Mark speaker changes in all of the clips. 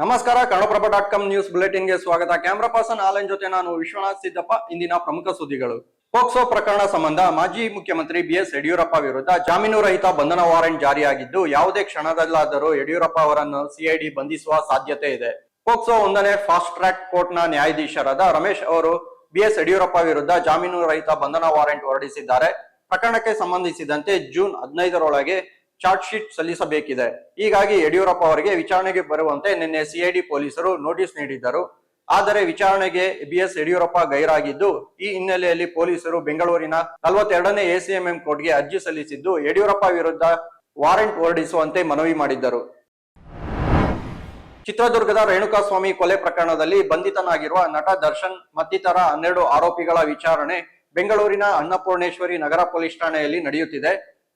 Speaker 1: ನಮಸ್ಕಾರ. ಕನ್ನಡಪ್ರಭ.com ನ್ಯೂಸ್ ಬುಲೆಟಿನ್ಗೆ ಸ್ವಾಗತ. Camera person Alan ಜೊತೆ ನಾನು ವಿಶ್ವನಾಥ್ ಸಿದ್ದಪ್ಪ. ಇಂದಿನ ಪ್ರಮುಖ ಸುದ್ದಿಗಳು. ಪೋಕ್ಸೋ ಪ್ರಕರಣ ಸಂಬಂಧ ಮಾಜಿ ಮುಖ್ಯಮಂತ್ರಿ ಬಿಎಸ್ ಯಡಿಯೂರಪ್ಪ ವಿರುದ್ಧ ಜಾಮೀನು ರಹಿತ ಬಂಧನ ವಾರೆಂಟ್ ಜಾರಿಯಾಗಿದ್ದು, ಯಾವುದೇ ಕ್ಷಣದಲ್ಲಾದರೂ ಯಡಿಯೂರಪ್ಪ ಅವರನ್ನು ಸಿಐಡಿ ಬಂಧಿಸುವ ಸಾಧ್ಯತೆ ಇದೆ. ಪೋಕ್ಸೋ 1ನೇ ಫಾಸ್ಟ್ ಟ್ರ್ಯಾಕ್ ಕೋರ್ಟ್ನ ನ್ಯಾಯಾಧೀಶರಾದ ರಮೇಶ್ ಅವರು ಬಿಎಸ್ ಯಡಿಯೂರಪ್ಪ ವಿರುದ್ಧ ಜಾಮೀನು ರಹಿತ ಬಂಧನ ವಾರೆಂಟ್ ಹೊರಡಿಸಿದ್ದಾರೆ. ಪ್ರಕರಣಕ್ಕೆ ಸಂಬಂಧಿಸಿದಂತೆ ಜೂನ್ 15ರೊಳಗೆ ಚಾರ್ಜ್ ಶೀಟ್ ಸಲ್ಲಿಸಬೇಕಿದೆ. ಹೀಗಾಗಿ ಯಡಿಯೂರಪ್ಪ ಅವರಿಗೆ ವಿಚಾರಣೆಗೆ ಬರುವಂತೆ ನಿನ್ನೆ ಸಿಐಡಿ ಪೊಲೀಸರು ನೋಟಿಸ್ ನೀಡಿದ್ದರು. ಆದರೆ ವಿಚಾರಣೆಗೆ ಬಿಎಸ್ ಯಡಿಯೂರಪ್ಪ ಗೈರಾಗಿದ್ದು, ಈ ಹಿನ್ನೆಲೆಯಲ್ಲಿ ಪೊಲೀಸರು ಬೆಂಗಳೂರಿನ 42ನೇ ಎಸಿಎಂಎಂ ಕೋರ್ಟ್ಗೆ ಅರ್ಜಿ ಸಲ್ಲಿಸಿದ್ದು, ಯಡಿಯೂರಪ್ಪ ವಿರುದ್ಧ ವಾರೆಂಟ್ ಹೊರಡಿಸುವಂತೆ ಮನವಿ ಮಾಡಿದ್ದರು. ಚಿತ್ರದುರ್ಗದ ರೇಣುಕಾಸ್ವಾಮಿ ಕೊಲೆ ಪ್ರಕರಣದಲ್ಲಿ ಬಂಧಿತನಾಗಿರುವ ನಟ ದರ್ಶನ್ ಮತ್ತಿತರ 12 ಆರೋಪಿಗಳ ವಿಚಾರಣೆ ಬೆಂಗಳೂರಿನ ಅನ್ನಪೂರ್ಣೇಶ್ವರಿ ನಗರ ಪೊಲೀಸ್ ಠಾಣೆಯಲ್ಲಿ ನಡೆಯುತ್ತಿದೆ.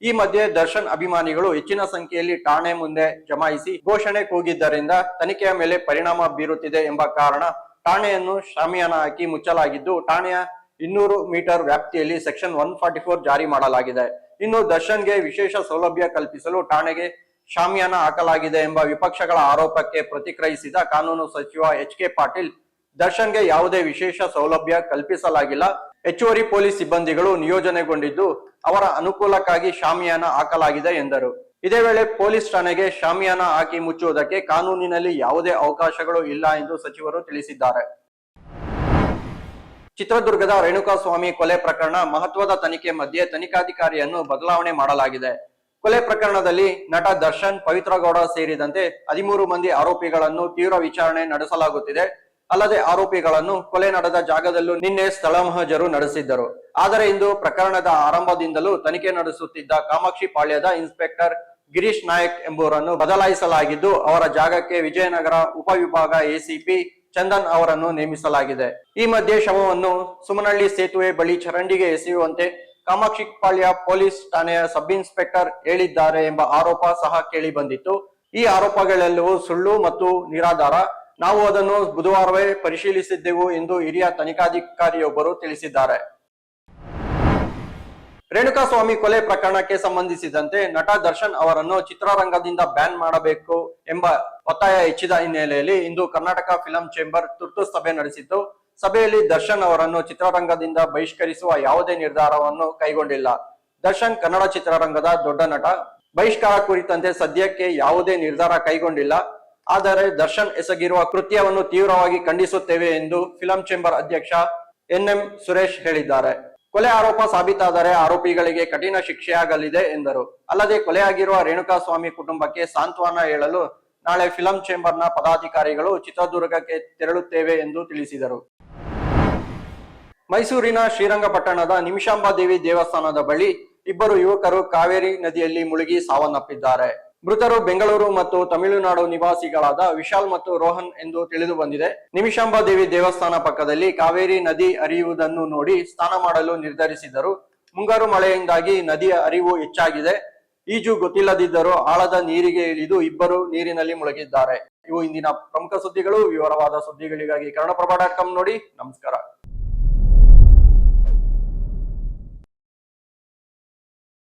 Speaker 1: ಈ ಮಧ್ಯೆ ದರ್ಶನ್ ಅಭಿಮಾನಿಗಳು ಹೆಚ್ಚಿನ ಸಂಖ್ಯೆಯಲ್ಲಿ ಠಾಣೆ ಮುಂದೆ ಜಮಾಯಿಸಿ ಘೋಷಣೆ ಕೂಗಿದ್ದರಿಂದ ತನಿಖೆಯ ಮೇಲೆ ಪರಿಣಾಮ ಬೀರುತ್ತಿದೆ ಎಂಬ ಕಾರಣ ಠಾಣೆಯನ್ನು ಶಾಮಿಯಾನ ಹಾಕಿ ಮುಚ್ಚಲಾಗಿದ್ದು, ಠಾಣೆಯ 200 ಮೀಟರ್ ವ್ಯಾಪ್ತಿಯಲ್ಲಿ ಸೆಕ್ಷನ್ 144 ಜಾರಿ ಮಾಡಲಾಗಿದೆ. ಇನ್ನು ದರ್ಶನ್ಗೆ ವಿಶೇಷ ಸೌಲಭ್ಯ ಕಲ್ಪಿಸಲು ಠಾಣೆಗೆ ಶಾಮಿಯಾನ ಹಾಕಲಾಗಿದೆ ಎಂಬ ವಿಪಕ್ಷಗಳ ಆರೋಪಕ್ಕೆ ಪ್ರತಿಕ್ರಿಯಿಸಿದ ಕಾನೂನು ಸಚಿವ ಎಚ್.ಕೆ. ಪಾಟೀಲ್, ದರ್ಶನ್ಗೆ ಯಾವುದೇ ವಿಶೇಷ ಸೌಲಭ್ಯ ಕಲ್ಪಿಸಲಾಗಿಲ್ಲ. ಹೆಚ್ಚುವರಿ ಪೊಲೀಸ್ ಸಿಬ್ಬಂದಿಗಳು ನಿಯೋಜನೆಗೊಂಡಿದ್ದು, ಅವರ ಅನುಕೂಲಕ್ಕಾಗಿ ಶಾಮಿಯಾನ ಹಾಕಲಾಗಿದೆ ಎಂದರು. ಇದೇ ವೇಳೆ ಪೊಲೀಸ್ ಠಾಣೆಗೆ ಶಾಮಿಯಾನ ಹಾಕಿ ಮುಚ್ಚುವುದಕ್ಕೆ ಕಾನೂನಿನಲ್ಲಿ ಯಾವುದೇ ಅವಕಾಶಗಳು ಇಲ್ಲ ಎಂದು ಸಚಿವರು ತಿಳಿಸಿದ್ದಾರೆ. ಚಿತ್ರದುರ್ಗದ ರೇಣುಕಾಸ್ವಾಮಿ ಕೊಲೆ ಪ್ರಕರಣ ಮಹತ್ವದ ತನಿಖೆ ಮಧ್ಯೆ ತನಿಖಾಧಿಕಾರಿಯನ್ನು ಬದಲಾವಣೆ ಮಾಡಲಾಗಿದೆ. ಕೊಲೆ ಪ್ರಕರಣದಲ್ಲಿ ನಟ ದರ್ಶನ್, ಪವಿತ್ರ ಗೌಡ ಸೇರಿದಂತೆ 13 ಮಂದಿ ಆರೋಪಿಗಳನ್ನು ತೀವ್ರ ವಿಚಾರಣೆ ನಡೆಸಲಾಗುತ್ತಿದೆ. ಅಲ್ಲದೆ ಆರೋಪಿಗಳನ್ನು ಕೊಲೆ ನಡೆದ ಜಾಗದಲ್ಲೂ ನಿನ್ನೆ ಸ್ಥಳ ಮಹಜರು ನಡೆಸಿದ್ದರು. ಆದರೆ ಇಂದು ಪ್ರಕರಣದ ಆರಂಭದಿಂದಲೂ ತನಿಖೆ ನಡೆಸುತ್ತಿದ್ದ ಕಾಮಾಕ್ಷಿ ಪಾಳ್ಯದ ಇನ್ಸ್ಪೆಕ್ಟರ್ ಗಿರೀಶ್ ನಾಯಕ್ ಎಂಬುವರನ್ನು ಬದಲಾಯಿಸಲಾಗಿದ್ದು, ಅವರ ಜಾಗಕ್ಕೆ ವಿಜಯನಗರ ಉಪವಿಭಾಗ ಎಸಿಪಿ ಚಂದನ್ ಅವರನ್ನು ನೇಮಿಸಲಾಗಿದೆ. ಈ ಮಧ್ಯೆ ಶವವನ್ನು ಸುಮನಹಳ್ಳಿ ಸೇತುವೆ ಬಳಿ ಚರಂಡಿಗೆ ಎಸೆಯುವಂತೆ ಕಾಮಾಕ್ಷಿ ಪಾಳ್ಯ ಪೊಲೀಸ್ ಠಾಣೆಯ ಸಬ್ ಇನ್ಸ್ಪೆಕ್ಟರ್ ಹೇಳಿದ್ದಾರೆ ಎಂಬ ಆರೋಪ ಸಹ ಕೇಳಿ ಬಂದಿತ್ತು. ಈ ಆರೋಪಗಳೆಲ್ಲವೂ ಸುಳ್ಳು ಮತ್ತು ನಿರಾಧಾರ. ನಾವು ಅದನ್ನು ಬುಧವಾರವೇ ಪರಿಶೀಲಿಸಿದ್ದೆವು ಎಂದು ಹಿರಿಯ ತನಿಖಾಧಿಕಾರಿಯೊಬ್ಬರು ತಿಳಿಸಿದ್ದಾರೆ. ರೇಣುಕಾಸ್ವಾಮಿ ಕೊಲೆ ಪ್ರಕರಣಕ್ಕೆ ಸಂಬಂಧಿಸಿದಂತೆ ನಟ ದರ್ಶನ್ ಅವರನ್ನು ಚಿತ್ರರಂಗದಿಂದ ಬ್ಯಾನ್ ಮಾಡಬೇಕು ಎಂಬ ಒತ್ತಾಯ ಹೆಚ್ಚಿದ ಹಿನ್ನೆಲೆಯಲ್ಲಿ ಇಂದು ಕರ್ನಾಟಕ ಫಿಲಂ ಚೇಂಬರ್ ತುರ್ತು ಸಭೆ ನಡೆಸಿತ್ತು. ಸಭೆಯಲ್ಲಿ ದರ್ಶನ್ ಅವರನ್ನು ಚಿತ್ರರಂಗದಿಂದ ಬಹಿಷ್ಕರಿಸುವ ಯಾವುದೇ ನಿರ್ಧಾರವನ್ನು ಕೈಗೊಂಡಿಲ್ಲ. ದರ್ಶನ್ ಕನ್ನಡ ಚಿತ್ರರಂಗದ ದೊಡ್ಡ ನಟ. ಬಹಿಷ್ಕಾರ ಕುರಿತಂತೆ ಸದ್ಯಕ್ಕೆ ಯಾವುದೇ ನಿರ್ಧಾರ ಕೈಗೊಂಡಿಲ್ಲ. ಆದರೆ ದರ್ಶನ್ ಎಸಗಿರುವ ಕೃತ್ಯವನ್ನು ತೀವ್ರವಾಗಿ ಖಂಡಿಸುತ್ತೇವೆ ಎಂದು ಫಿಲಂ ಚೇಂಬರ್ ಅಧ್ಯಕ್ಷ ಎನ್.ಎಂ. ಸುರೇಶ್ ಹೇಳಿದ್ದಾರೆ. ಕೊಲೆ ಆರೋಪ ಸಾಬೀತಾದರೆ ಆರೋಪಿಗಳಿಗೆ ಕಠಿಣ ಶಿಕ್ಷೆಯಾಗಲಿದೆ ಎಂದರು. ಅಲ್ಲದೆ ಕೊಲೆಯಾಗಿರುವ ರೇಣುಕಾಸ್ವಾಮಿ ಕುಟುಂಬಕ್ಕೆ ಸಾಂತ್ವನ ಹೇಳಲು ನಾಳೆ ಫಿಲಂ ಚೇಂಬರ್ನ ಪದಾಧಿಕಾರಿಗಳು ಚಿತ್ರದುರ್ಗಕ್ಕೆ ತೆರಳುತ್ತೇವೆ ಎಂದು ತಿಳಿಸಿದರು. ಮೈಸೂರಿನ ಶ್ರೀರಂಗಪಟ್ಟಣದ ನಿಮಿಷಾಂಬಾದೇವಿ ದೇವಸ್ಥಾನದ ಬಳಿ 2 ಯುವಕರು ಕಾವೇರಿ ನದಿಯಲ್ಲಿ ಮುಳುಗಿ ಸಾವನ್ನಪ್ಪಿದ್ದಾರೆ. ಮೃತರು ಬೆಂಗಳೂರು ಮತ್ತು ತಮಿಳುನಾಡು ನಿವಾಸಿಗಳಾದ ವಿಶಾಲ್ ಮತ್ತು ರೋಹನ್ ಎಂದು ತಿಳಿದು ಬಂದಿದೆ. ನಿಮಿಷಾಂಬಾದೇವಿ ದೇವಸ್ಥಾನ ಪಕ್ಕದಲ್ಲಿ ಕಾವೇರಿ ನದಿ ಹರಿಯುವುದನ್ನು ನೋಡಿ ಸ್ನಾನ ಮಾಡಲು ನಿರ್ಧರಿಸಿದರು. ಮುಂಗಾರು ಮಳೆಯಿಂದಾಗಿ ನದಿಯ ಹರಿವು ಹೆಚ್ಚಾಗಿದೆ. ಈಜು ಗೊತ್ತಿಲ್ಲದಿದ್ದರೂ ಆಳದ ನೀರಿಗೆ ಇಳಿದು 2 ನೀರಿನಲ್ಲಿ ಮುಳುಗಿದ್ದಾರೆ. ಇವು ಇಂದಿನ ಪ್ರಮುಖ ಸುದ್ದಿಗಳು. ವಿವರವಾದ ಸುದ್ದಿಗಳಿಗಾಗಿ ಕನ್ನಡಪ್ರಭ.com ನೋಡಿ. ನಮಸ್ಕಾರ.